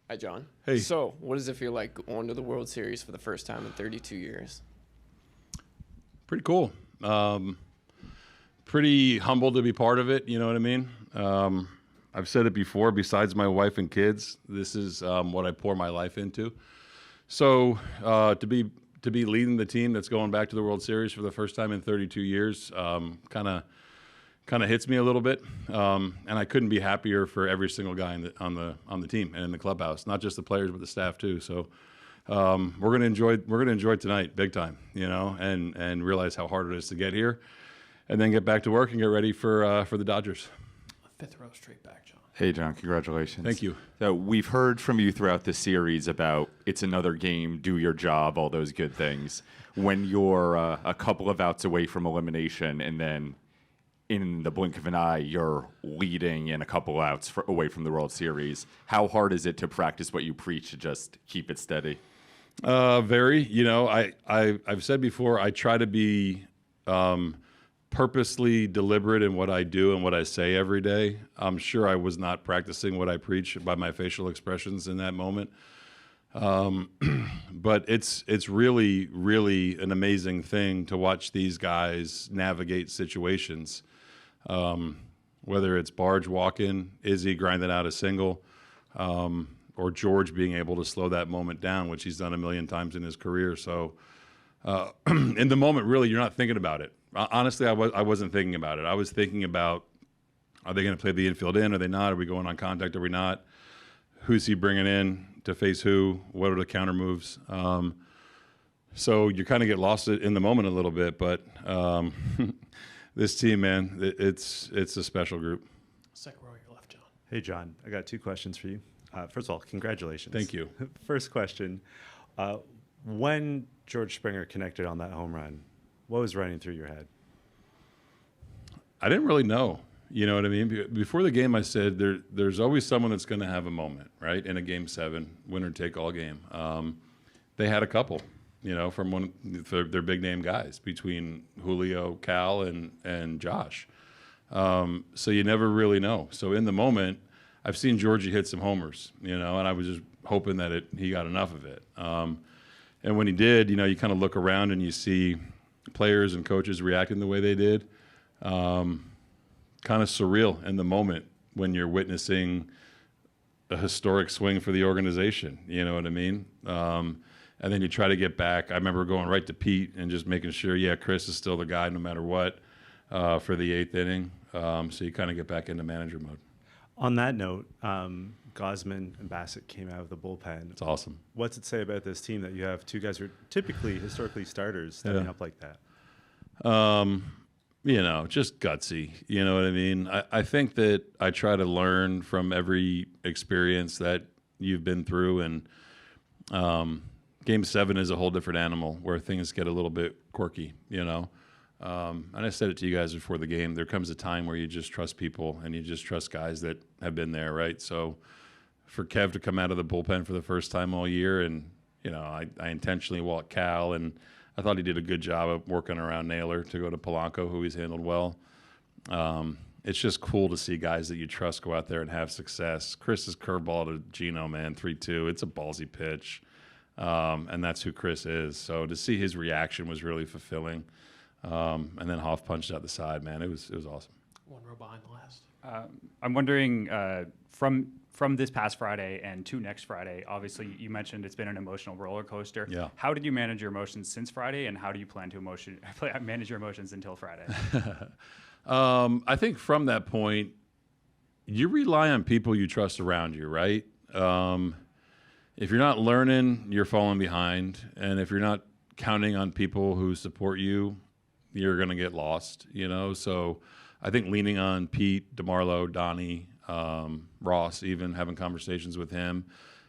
Hi, John. Hey. So, what does it feel like going to the World Series for the first time in 32 years? Pretty cool. Pretty humbled to be part of it. You know what I mean? I've said it before. Besides my wife and kids, this is what I pour my life into. So to be leading the team that's going back to the World Series for the first time in 32 years, kind of hits me a little bit. And I couldn't be happier for every single guy on the team and in the clubhouse, not just the players but the staff too. So we're gonna enjoy tonight big time, and realize how hard it is to get here, and then get back to work and get ready for the Dodgers. Fifth row straight back, John. Hey, John, congratulations. Thank you. So we've heard from you throughout the series about it's another game, do your job, all those good things. When you're a couple of outs away from elimination and then in the blink of an eye, you're leading and a couple outs away from the World Series, how hard is it to practice what you preach to just keep it steady? Very. I've said before, I try to be purposely deliberate in what I do and what I say every day. I'm sure I was not practicing what I preach by my facial expressions in that moment. But it's really, really an amazing thing to watch these guys navigate situations. Whether it's Barge walking, Izzy grinding out a single, or George being able to slow that moment down, which he's done a million times in his career. So in the moment, really, you're not thinking about it. Honestly, I wasn't thinking about it. I was thinking about, are they going to play the infield in? Are they not? Are we going on contact? Are we not? Who's he bringing in to face who? What are the counter moves? So you kind of get lost in the moment a little bit. But this team, man, it's a special group. Second row, your left, John. Hey, John, I got two questions for you. First of all, congratulations. Thank you. First question, when George Springer connected on that home run, what was running through your head? I didn't really know. You know what I mean? Before the game, I said there's always someone that's going to have a moment, right? In a Game 7, winner take all game. They had a couple, from one of their big name guys between Julio, Cal, and Josh. So you never really know. So in the moment, I've seen Georgie hit some homers, and I was just hoping that he got enough of it. And when he did, you kind of look around and you see players and coaches reacting the way they did. Kind of surreal in the moment when you're witnessing a historic swing for the organization. You know what I mean? And then you try to get back. I remember going right to Pete and just making sure, Chris is still the guy no matter what for the 8th inning. So you kind of get back into manager mode. On that note, Gosman and Bassett came out of the bullpen. It's awesome. What's it say about this team that you have two guys who are typically historically starters stepping up like that? Just gutsy. You know what I mean? I think that I try to learn from every experience that you've been through. And Game 7 is a whole different animal where things get a little bit quirky, And I said it to you guys before the game. There comes a time where you just trust people and you just trust guys that have been there, right? So for Kev to come out of the bullpen for the first time all year, and, I intentionally walked Cal, and I thought he did a good job of working around Naylor to go to Polanco, who he's handled well. It's just cool to see guys that you trust go out there and have success. Chris's curveball to Gino, man, 3-2. It's a ballsy pitch, and that's who Chris is. So to see his reaction was really fulfilling. And then Hoff punched out the side, man. It was awesome. One row behind the last. I'm wondering from this past Friday and to next Friday, obviously you mentioned it's been an emotional roller coaster. Yeah. How did you manage your emotions since Friday, and how do you plan to manage your emotions until Friday? I think from that point, you rely on people you trust around you, right? If you're not learning, you're falling behind. And if you're not counting on people who support you, you're going to get lost, So I think leaning on Pete, DeMarlo, Donnie, Ross, even having conversations with him,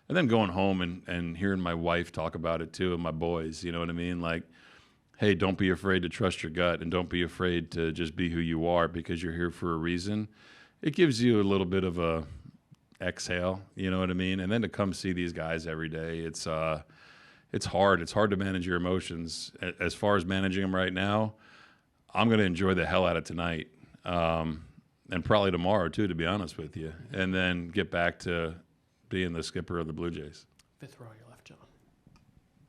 and then going home and hearing my wife talk about it too, and my boys, you know what I mean? Like, hey, don't be afraid to trust your gut, and don't be afraid to just be who you are, because you're here for a reason. It gives you a little bit of a exhale, you know what I mean? And then to come see these guys every day, it's hard. It's hard to manage your emotions. As far as managing them right now, I'm going to enjoy the hell out of tonight, and probably tomorrow too, to be honest with you, and then get back to being the skipper of the Blue Jays. Fifth row on your left, John.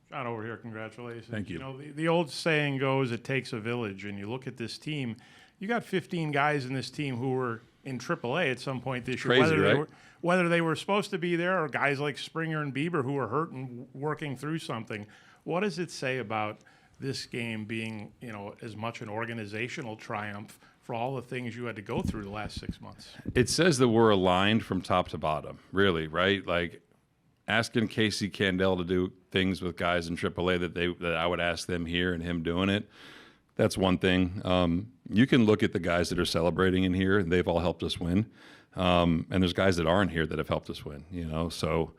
John, over here, congratulations. Thank you. You know, the old saying goes, it takes a village, and you look at this team, you got 15 guys in this team who were in AAA at some point this year. Crazy, right? Whether they were supposed to be there or guys like Springer and Bieber who were hurt and working through something. What does it say about this game being, you know, as much an organizational triumph for all the things you had to go through the last 6 months? It says that we're aligned from top to bottom, really, right? Like asking Casey Candel to do things with guys in AAA that I would ask them here and him doing it. That's one thing. You can look at the guys that are celebrating in here, and they've all helped us win. And there's guys that aren't here that have helped us win, you know. So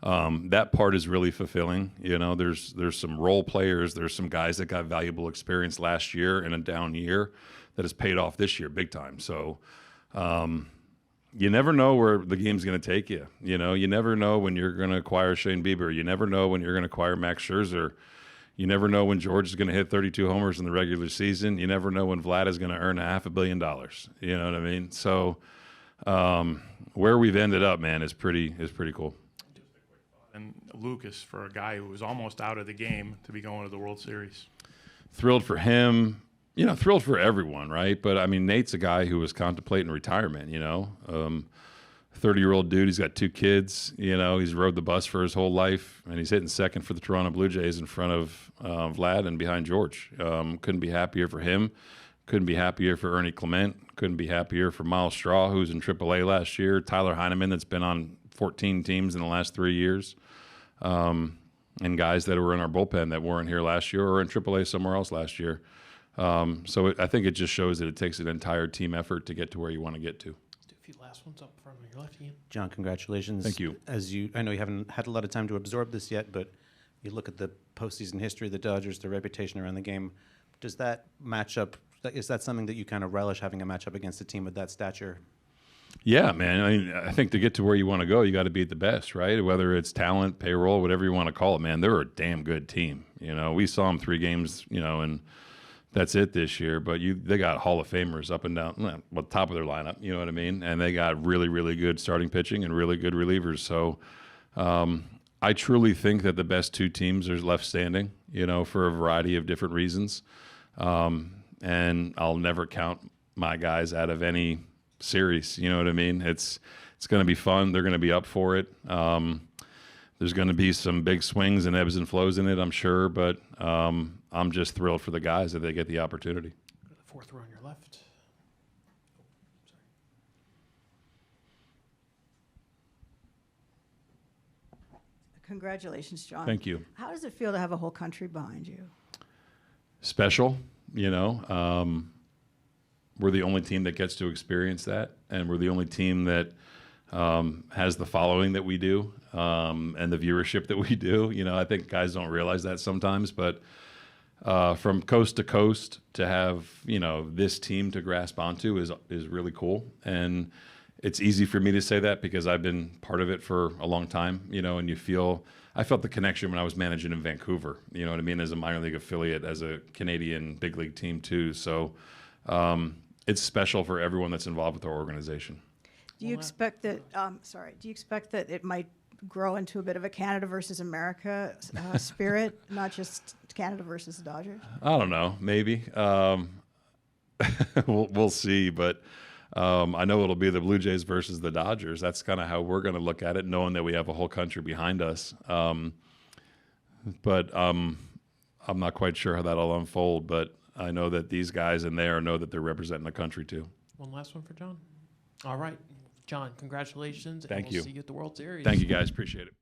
that part is really fulfilling. You know, there's some role players. There's some guys that got valuable experience last year in a down year that has paid off this year big time. So you never know where the game's going to take you. You know, you never know when you're going to acquire Shane Bieber. You never know when you're going to acquire Max Scherzer. You never know when George is going to hit 32 homers in the regular season. You never know when Vlad is going to earn $500 million. You know what I mean? So where we've ended up, man, is pretty cool. And Lucas, for a guy who was almost out of the game to be going to the World Series. Thrilled for him. You know, thrilled for everyone, right? But, I mean, Nate's a guy who was contemplating retirement, you know. 30-year-old dude, he's got 2 kids, you know. He's rode the bus for his whole life, and he's hitting second for the Toronto Blue Jays in front of Vlad and behind George. Couldn't be happier for him. Couldn't be happier for Ernie Clement. Couldn't be happier for Miles Straw, who's in AAA last year. Tyler Heineman, that's been on 14 teams in the last 3 years. And guys that were in our bullpen that weren't here last year or in AAA somewhere else last year. I think it just shows that it takes an entire team effort to get to where you want to get to. Let's do a few last ones up front on your left, Ian. John, congratulations. Thank you. I know you haven't had a lot of time to absorb this yet, but you look at the postseason history of the Dodgers, their reputation around the game. Does that match up? Is that something that you kind of relish, having a matchup against a team of that stature? Yeah, man. I mean, I think to get to where you want to go, you got to beat the best, right? Whether it's talent, payroll, whatever you want to call it, man. They're a damn good team. You know, we saw them 3 games, you know, and that's it this year. But they got Hall of Famers up and down, well, top of their lineup. You know what I mean? And they got really, really good starting pitching and really good relievers. So I truly think that the best 2 teams are left standing, you know, for a variety of different reasons. And I'll never count my guys out of any series. You know what I mean? It's going to be fun. They're going to be up for it. There's going to be some big swings and ebbs and flows in it, I'm sure. But I'm just thrilled for the guys that they get the opportunity. Go to the fourth row on your left. Congratulations, John. Thank you. How does it feel to have a whole country behind you? Special, you know. We're the only team that gets to experience that, and we're the only team that has the following that we do and the viewership that we do. You know, I think guys don't realize that sometimes, but from coast to coast to have, you know, this team to grasp onto is really cool. And it's easy for me to say that because I've been part of it for a long time, you know, and I felt the connection when I was managing in Vancouver, you know what I mean, as a minor league affiliate, as a Canadian big league team too. So it's special for everyone that's involved with our organization. Do you expect that? Do you expect that it might grow into a bit of a Canada versus America spirit, not just Canada versus the Dodgers? I don't know, maybe. We'll see, but I know it'll be the Blue Jays versus the Dodgers. That's kind of how we're going to look at it, knowing that we have a whole country behind us. But I'm not quite sure how that'll unfold, but I know that these guys in there know that they're representing the country too. One last one for John. All right. John, congratulations. Thank and we'll you. see you at the World Series. Thank you, guys. Appreciate it.